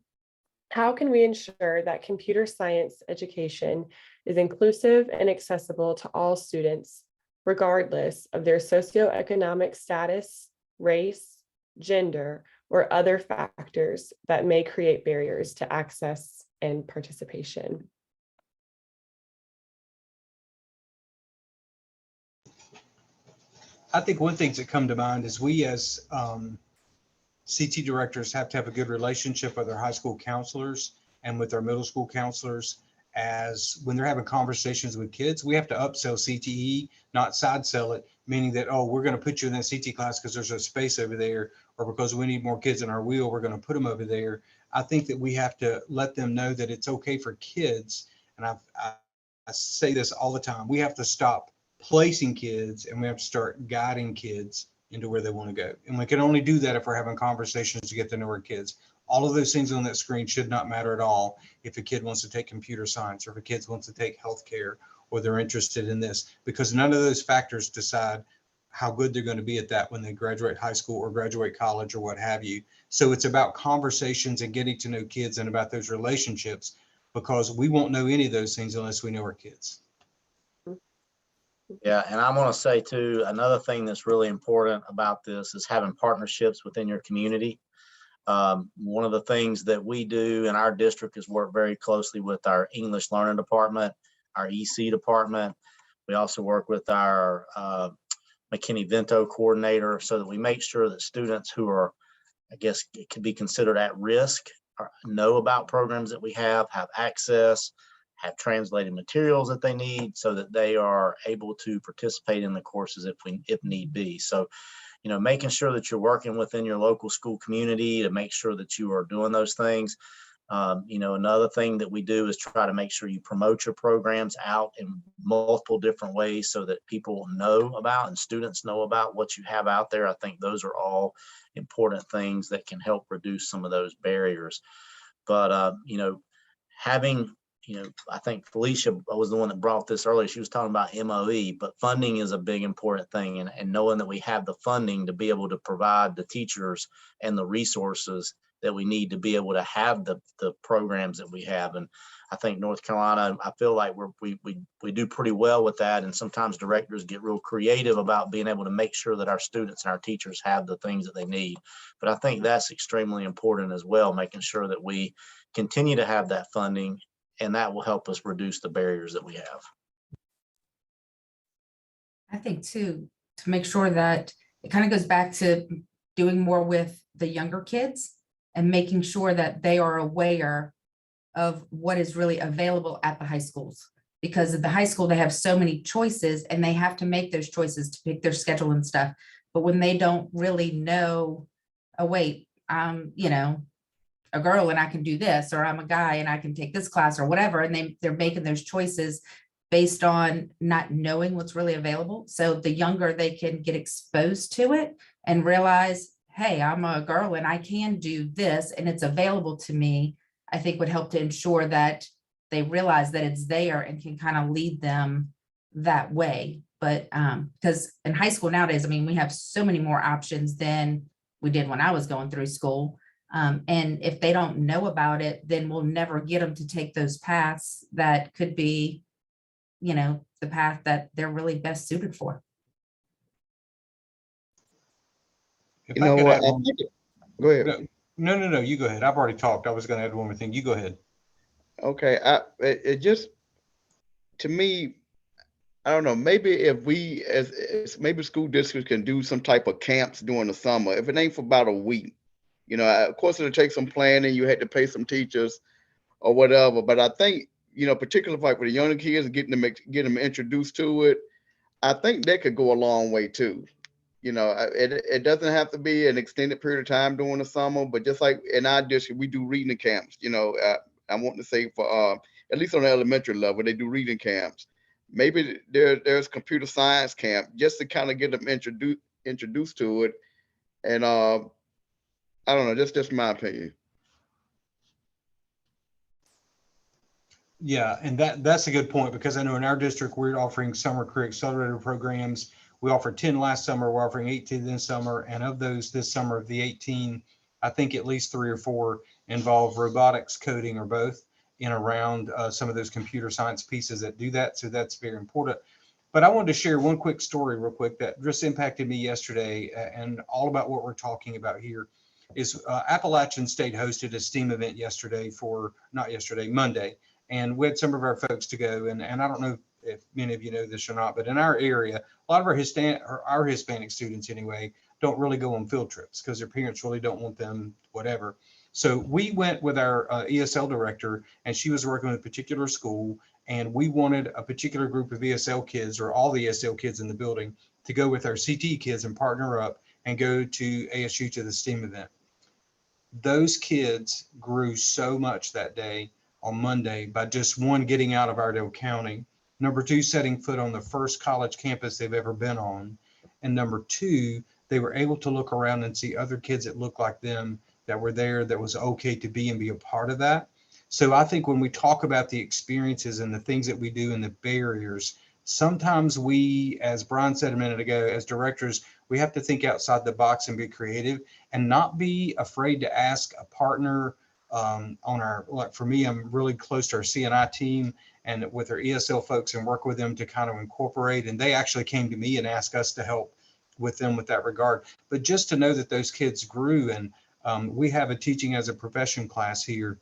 how can we ensure that computer science education is inclusive and accessible to all students, regardless of their socioeconomic status, race, gender, or other factors that may create barriers to access and participation? I think one thing that come to mind is we as CT directors have to have a good relationship with our high school counselors and with our middle school counselors. As when they're having conversations with kids, we have to upsell CTE, not side sell it, meaning that, oh, we're going to put you in that CT class because there's a space over there, or because we need more kids in our wheel, we're going to put them over there. I think that we have to let them know that it's okay for kids. And I say this all the time. We have to stop placing kids and we have to start guiding kids into where they want to go. And we can only do that if we're having conversations to get to know our kids. All of those things on that screen should not matter at all if a kid wants to take computer science or if a kid wants to take healthcare or they're interested in this, because none of those factors decide how good they're going to be at that when they graduate high school or graduate college or what have you. So it's about conversations and getting to know kids and about those relationships, because we won't know any of those things unless we know our kids. Yeah, and I'm going to say too, another thing that's really important about this is having partnerships within your community. One of the things that we do in our district is work very closely with our English learning department, our EC department. We also work with our McKinney-Vento coordinator, so that we make sure that students who are, I guess, it could be considered at risk, know about programs that we have access, have translated materials that they need, so that they are able to participate in the courses if need be. So, you know, making sure that you're working within your local school community to make sure that you are doing those things. You know, another thing that we do is try to make sure you promote your programs out in multiple different ways so that people know about and students know about what you have out there. I think those are all important things that can help reduce some of those barriers. But, you know, I think Felicia was the one that brought this earlier. She was talking about MOE, but funding is a big important thing. And knowing that we have the funding to be able to provide the teachers and the resources that we need to be able to have the programs that we have. And I think North Carolina, I feel like we do pretty well with that. And sometimes directors get real creative about being able to make sure that our students and our teachers have the things that they need. But I think that's extremely important as well, making sure that we continue to have that funding, and that will help us reduce the barriers that we have. I think too, to make sure that it kind of goes back to doing more with the younger kids and making sure that they are aware of what is really available at the high schools. Because at the high school, they have so many choices and they have to make those choices to pick their schedule and stuff. But when they don't really know, oh, wait, you know, a girl and I can do this, or I'm a guy and I can take this class or whatever. And they're making those choices based on not knowing what's really available. So the younger they can get exposed to it and realize, hey, I'm a girl and I can do this and it's available to me, I think would help to ensure that they realize that it's there and can kind of lead them that way. But because in high school nowadays, I mean, we have so many more options than we did when I was going through school. And if they don't know about it, then we'll never get them to take those paths that could be, you know, the path that they're really best suited for. If You I know could what? add one- Go ahead. No, you go ahead. I've already talked. I was going to add one more thing. You go ahead. Okay, it just, to me, I don't know, maybe if we as maybe school districts can do some type of camps during the summer, if it ain't for about a week, you know, of course it'll take some planning, you had to pay some teachers or whatever, but I think, you know, particularly like for the younger kids, get them introduced to it, I think that could go a long way too. You know, it doesn't have to be an extended period of time during the summer, but just like in our district, we do reading camps. You know, I want to say for at least on the elementary level, they do reading camps. Maybe there's computer science camp just to kind of get them introduced to it. And I don't know, just my opinion. Yeah, and that's a good point, because I know in our district, we're offering summer career accelerator programs. We offered 10 last summer, we're offering 18 this summer, and of those this summer, of the 18, I think at least 3 or 4 involve robotics, coding, or both in around some of those computer science pieces that do that. So that's very important. But I wanted to share one quick story real quick that just impacted me yesterday, and all about what we're talking about here is Appalachian State hosted a STEAM event yesterday Monday. And we had some of our folks to go. And I don't know if many of you know this or not, but in our area, a lot of our Hispanic students anyway, don't really go on field trips because their parents really don't want them, whatever. So we went with our ESL director, and she was working with a particular school, and we wanted a particular group of ESL kids, or all the ESL kids in the building, to go with our CTE kids and partner up and go to ASU to the STEAM event. Those kids grew so much that day on Monday by just, one, getting out of Iredell County, number 2, setting foot on the first college campus they've ever been on, and number 2, they were able to look around and see other kids that looked like them that were there, that was okay to be and be a part of that. So I think when we talk about the experiences and the things that we do and the barriers, sometimes we, as Brian said a minute ago, as directors, we have to think outside the box and be creative and not be afraid to ask a partner on our, like for me, I'm really close to our CNI team and with our ESL folks, and work with them to kind of incorporate. And they actually came to me and asked us to help with them with that regard. But just to know that those kids grew, and we have a teaching as a profession class here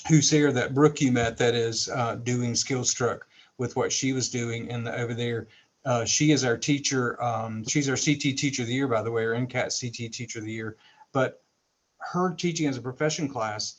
who's here, that Brooke you met, that is doing SkillStruck with what she was doing over there. She is our teacher. She's our CT Teacher of the Year, by the way, or NCAT CT Teacher of the Year. But her teaching as a profession class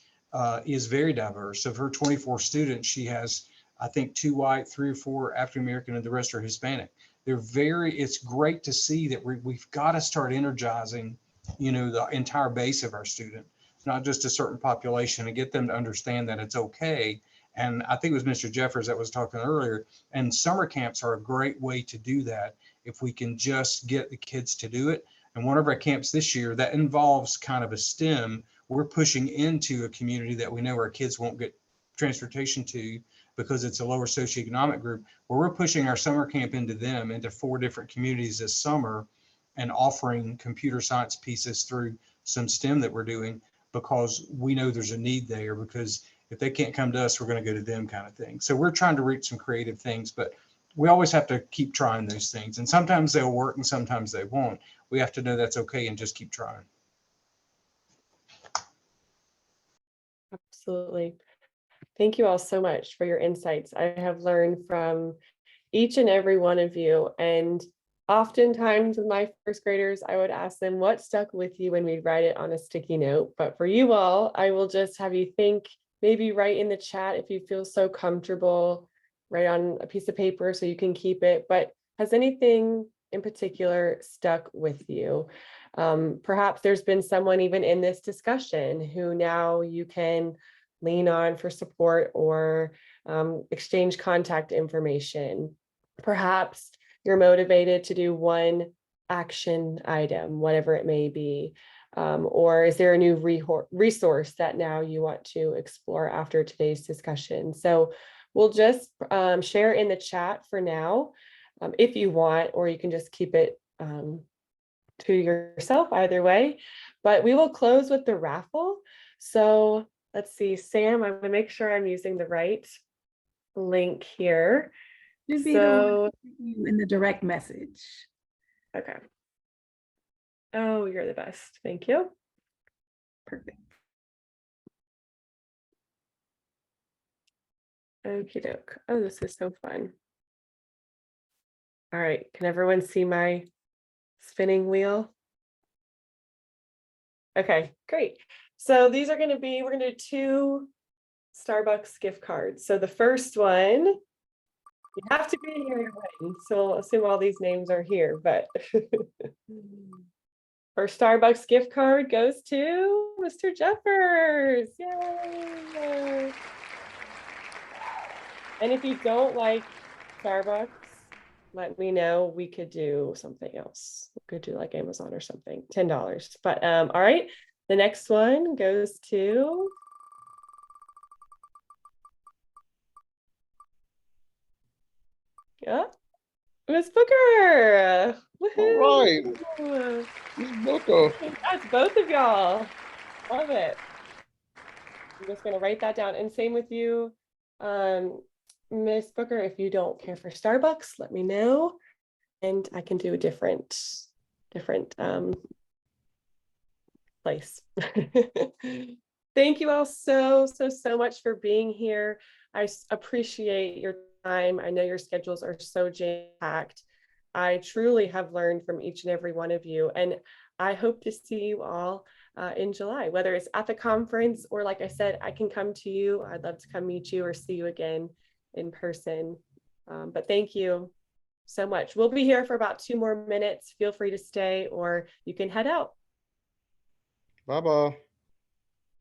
is very diverse. Of her 24 students, she has, I think, 2 white, 3 or 4 African American, and the rest are Hispanic. It's great to see that we've got to start energizing, the entire base of our student, not just a certain population, and get them to understand that it's okay. And I think it was Mr. Jeffers that was talking earlier, and summer camps are a great way to do that if we can just get the kids to do it. And one of our camps this year that involves kind of a STEM, we're pushing into a community that we know our kids won't get transportation to because it's a lower socioeconomic group, where we're pushing our summer camp into 4 different communities this summer and offering computer science pieces through some STEM that we're doing, because we know there's a need there, because if they can't come to us, we're going to go to them, kind of thing. So we're trying to reach some creative things, but we always have to keep trying those things. And sometimes they'll work and sometimes they won't. We have to know that's okay and just keep trying. Absolutely. Thank you all so much for your insights. I have learned from each and every one of you. And oftentimes with my first graders, I would ask them what stuck with you when we'd write it on a sticky note. But for you all, I will just have you think, maybe write in the chat if you feel so comfortable, write on a piece of paper so you can keep it. But has anything in particular stuck with you? Perhaps there's been someone even in this discussion who now you can lean on for support or exchange contact information. Perhaps you're motivated to do one action item, whatever it may be. Or is there a new resource that now you want to explore after today's discussion? So we'll just share in the chat for now, if you want, or you can just keep it to yourself, either way. But we will close with the raffle. So let's see, Sam, I'm gonna make sure I'm using the right link here. Should be So in the direct message. okay. Oh, you're the best. Thank you. Perfect. Okie doke. Oh, this is so fun. All right, can everyone see my spinning wheel? Okay, great. So these are going to be, we're going to do 2 Starbucks gift cards. So the first one, you have to be here to win. So I'll assume all these names are here, but our Starbucks gift card goes to Mr. Jeffers. Yay! And if you don't like Starbucks, let me know. We could do something else. We could do like Amazon or something, $10. But all right, the next one goes to Miss Booker. All right, Woohoo. Ms. Booker. That's both of y'all. Love it. I'm just gonna write that down. And same with you, Miss Booker. If you don't care for Starbucks, let me know, and I can do a different place. Thank you all so much for being here. I appreciate your time. I know your schedules are so jam-packed. I truly have learned from each and every one of you, and I hope to see you all in July, whether it's at the conference or, like I said, I can come to you. I'd love to come meet you or see you again in person. But thank you so much. We'll be here for about 2 more minutes. Feel free to stay, or you can head out. Bye-bye.